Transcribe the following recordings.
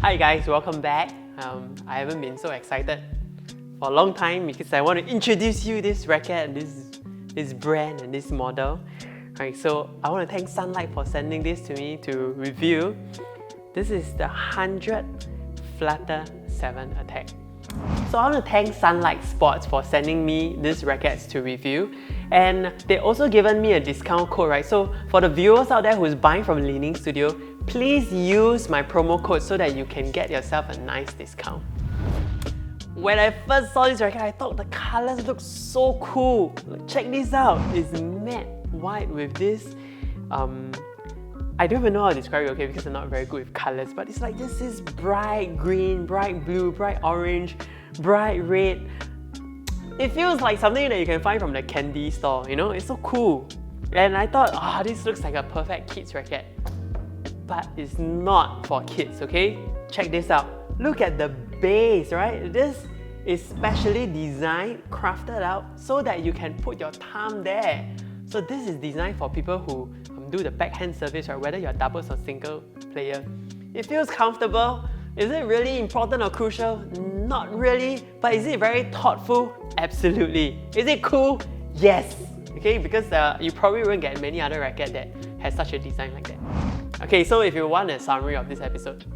Hi guys, welcome back. I haven't been so excited for a long time because I want to introduce you this racket, this brand and this model. Right, so I want to thank Sunlight for sending this to me to review. This is the 100 Flutter 7 Attack. So I want to thank Sunlight Sports for sending me these rackets to review, and they also given me a discount code, right? So for the viewers out there who's buying from Leaning Studio, please use my promo code so that you can get yourself a nice discount. When I first saw this racket, I thought the colors look so cool. Check this out. It's matte white with this I don't even know how to describe it, okay, because I'm not very good with colors, but it's like this bright green, bright blue, bright orange, bright red. It feels like something that you can find from the candy store, you know? It's so cool. And I thought, this looks like a perfect kids racket. But it's not for kids, okay? Check this out. Look at the base, right? This is specially designed, crafted out so that you can put your thumb there. So this is designed for people who do the backhand service, right? Whether you're doubles or single player. It feels comfortable. Is it really important or crucial? Not really. But is it very thoughtful? Absolutely. Is it cool? Yes. Okay, because you probably won't get many other racket that has such a design like that. Okay, so if you want a summary of this episode,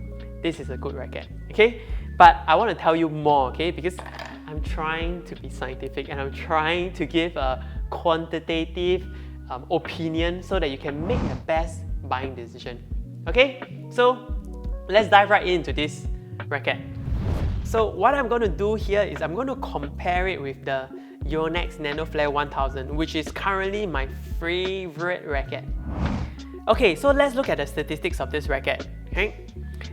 this is a good racket. Okay, but I want to tell you more. Okay, because I'm trying to be scientific and I'm trying to give a quantitative opinion so that you can make the best buying decision. Okay, so let's dive right into this racket. So what I'm going to do here is I'm going to compare it with the Yonex Nanoflare 1000, which is currently my favorite racket. Okay, so let's look at the statistics of this racket. Okay,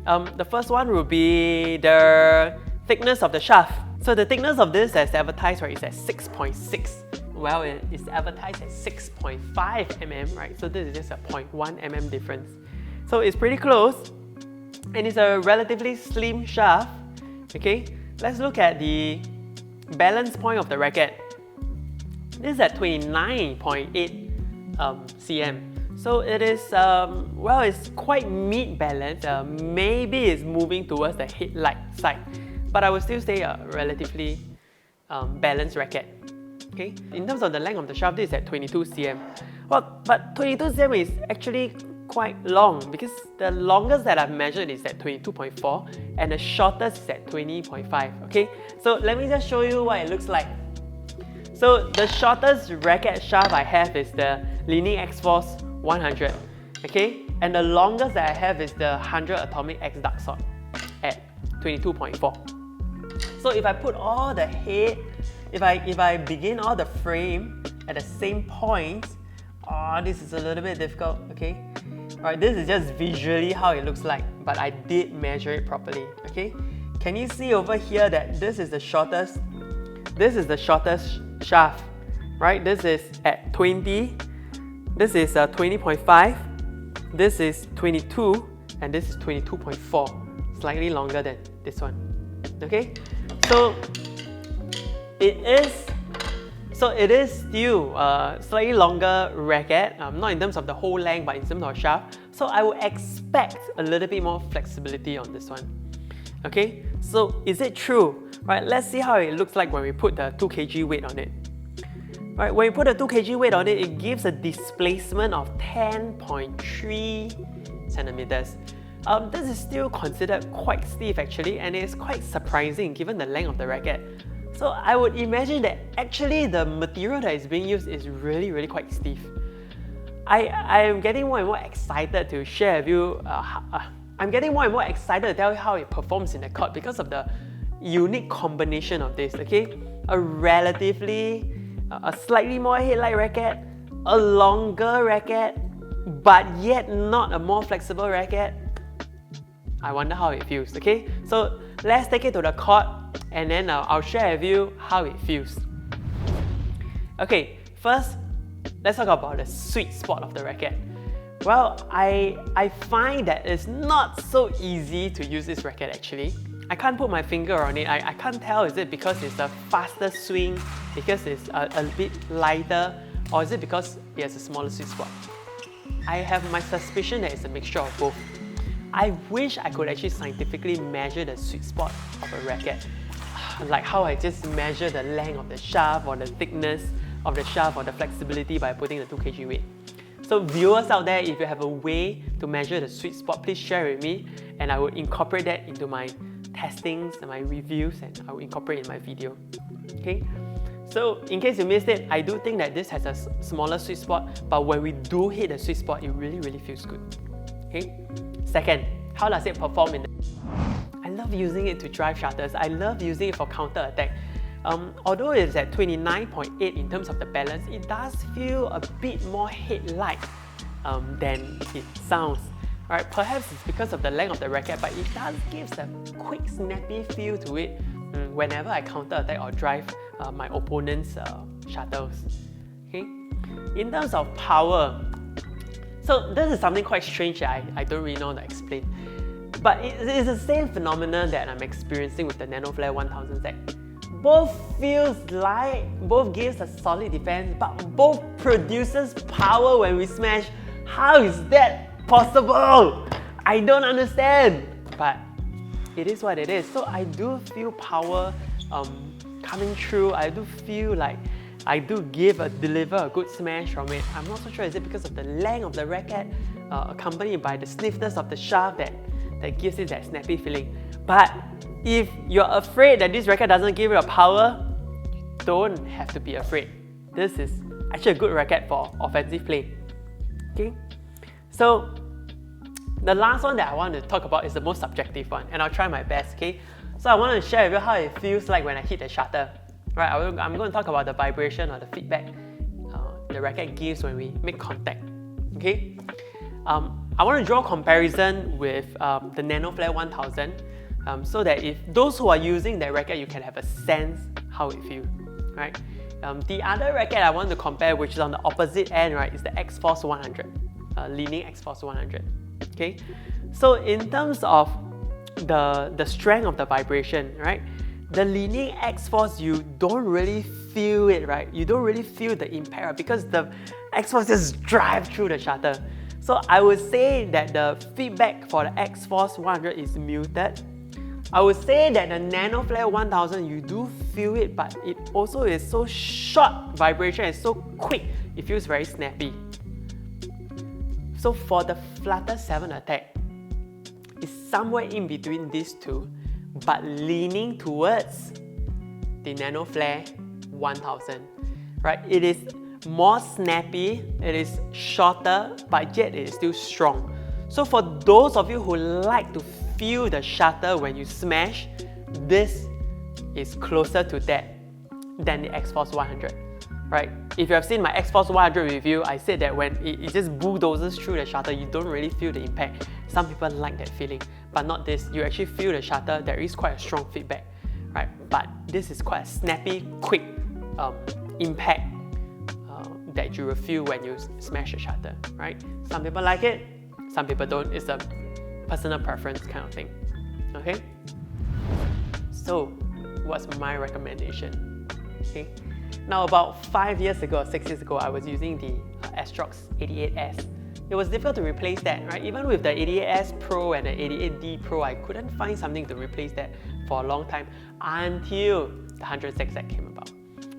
the first one will be the thickness of the shaft. So the thickness of this, as advertised, right, is at 6.6. Well, it is advertised at 6.5 mm, right? So this is just a 0.1 mm difference. So it's pretty close, and it's a relatively slim shaft. Okay, let's look at the balance point of the racket. This is at 29.8 cm. So it is, well, it's quite mid-balanced. Maybe it's moving towards the headlight side, but I would still say a relatively balanced racket. Okay. In terms of the length of the shaft, this is at 22 cm. Well, but 22 cm is actually quite long because the longest that I've measured is at 22.4 and the shortest is at 20.5. Okay, so let me just show you what it looks like. So the shortest racket shaft I have is the Leaning X-Force 100. Okay, and the longest that I have is the 100 Atomic X Dark Sword at 22.4. So if I put all the head, if I begin all the frame at the same point, this is a little bit difficult, okay? Alright, this is just visually how it looks like, but I did measure it properly, okay? Can you see over here that this is the shortest shaft, right? This is at 20, this is 20.5, this is 22, and this is 22.4, slightly longer than this one, okay? So it is still a slightly longer racket, not in terms of the whole length, but in terms of shaft. So I would expect a little bit more flexibility on this one. Okay, so is it true? Right, let's see how it looks like when we put the 2 kg weight on it. Right, when we put a 2 kg weight on it, it gives a displacement of 10.3 centimeters. This is still considered quite stiff actually, and it's quite surprising given the length of the racket. So I would imagine that actually the material that is being used is really quite stiff. I am getting more and more excited to share with you, I'm getting more and more excited to tell you how it performs in the court because of the unique combination of this, okay? A slightly more headlight racket, a longer racket, but yet not a more flexible racket. I wonder how it feels, okay? So let's take it to the court and then I'll share with you how it feels. Okay, first, let's talk about the sweet spot of the racket. Well, I find that it's not so easy to use this racket actually. I can't put my finger on it. I can't tell, is it because it's a faster swing, because it's a bit lighter, or is it because it has a smaller sweet spot? I have my suspicion that it's a mixture of both. I wish I could actually scientifically measure the sweet spot of a racket. Like how I just measure the length of the shaft or the thickness of the shaft or the flexibility by putting the 2 kg weight. So viewers out there, if you have a way to measure the sweet spot, please share with me and I will incorporate that into my testings and my reviews, and I will incorporate it in my video. Okay? So in case you missed it, I do think that this has a smaller sweet spot, but when we do hit the sweet spot, it really feels good. Okay? Second, how does it perform in the... I love using it to drive shutters. I love using it for counter attack. Although it's at 29.8 in terms of the balance, it does feel a bit more head-like than it sounds. Alright, perhaps it's because of the length of the racket, but it does give a quick, snappy feel to it whenever I counter attack or drive my opponent's shuttles. Okay? In terms of power, so this is something quite strange that I don't really know how to explain. But it's the same phenomenon that I'm experiencing with the Nanoflare 1000Z. Both feels light, both gives a solid defense, but both produces power when we smash. How is that possible? I don't understand. But it is what it is. So I do feel power coming through. I do feel like I do deliver a good smash from it. I'm not so sure, is it because of the length of the racket accompanied by the stiffness of the shaft that gives it that snappy feeling. But if you're afraid that this racket doesn't give you a power, you don't have to be afraid. This is actually a good racket for offensive play. Okay? So the last one that I want to talk about is the most subjective one, and I'll try my best. Okay? So I want to share with you how it feels like when I hit the shutter. Right? I'm going to talk about the vibration or the feedback the racket gives when we make contact. Okay? I want to draw a comparison with the Nanoflare 1000 so that if those who are using that racket, you can have a sense how it feels. Right? The other racket I want to compare, which is on the opposite end, right, is the X-Force 100, leaning X-Force 100. Okay? So in terms of the strength of the vibration, right, the leaning X-Force, you don't really feel it, right? You don't really feel the impact, right? Because the X-Force just drives through the shutter. So I would say that the feedback for the X-Force 100 is muted. I would say that the Nanoflare 1000, you do feel it, but it also is so short vibration, it's so quick, it feels very snappy. So for the Flutter 7 attack, it's somewhere in between these two, but leaning towards the Nanoflare 1000. Right? It is more snappy, it is shorter, but yet it is still strong. So for those of you who like to feel the shutter when you smash, this is closer to that than the X-Force 100. Right? If you have seen my X-Force 100 review, I said that when it just bulldozes through the shutter, you don't really feel the impact. Some people like that feeling, but not this. You actually feel the shutter, there is quite a strong feedback. Right? But this is quite a snappy, quick impact that you will feel when you smash the shutter. Right? Some people like it, some people don't. It's a personal preference kind of thing. Okay? So, what's my recommendation? Okay? Now, about 5 years ago or 6 years ago, I was using the Astrox 88S. It was difficult to replace that, right? Even with the 88S Pro and the 88D Pro, I couldn't find something to replace that for a long time until the 100ZX came about.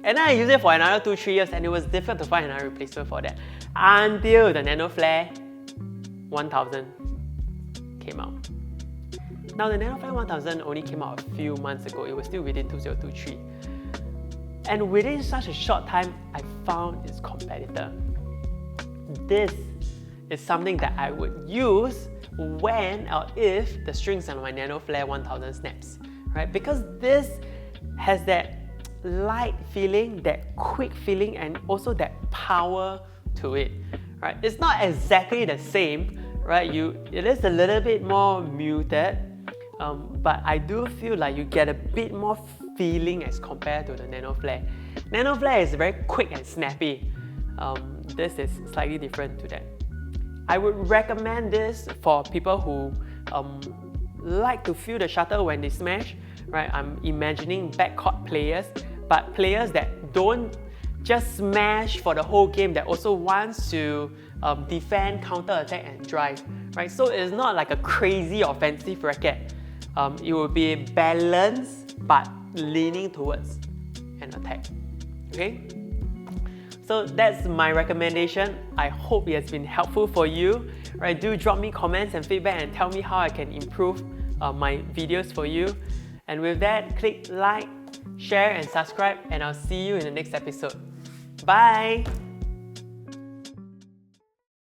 And then I used it for another 2-3 years, and it was difficult to find another replacement for that until the Nanoflare 1000 came out. Now, the Nanoflare 1000 only came out a few months ago. It was still within 2023. And within such a short time, I found its competitor. This is something that I would use when or if the strings on my Nanoflare 1000 snaps, right? Because this has that light feeling, that quick feeling, and also that power to it, right? It's not exactly the same, right? It is a little bit more muted, but I do feel like you get a bit more feeling as compared to the Nanoflare. Nanoflare is very quick and snappy. This is slightly different to that. I would recommend this for people who like to feel the shutter when they smash, right? I'm imagining backcourt players, but players that don't just smash for the whole game, that also wants to defend, counter attack and drive, right? So it's not like a crazy offensive racket. It will be balanced but leaning towards an attack. Okay? So that's my recommendation. I hope it has been helpful for you. Right? Do drop me comments and feedback and tell me how I can improve my videos for you. And with that, click like, share and subscribe, and I'll see you in the next episode. Bye!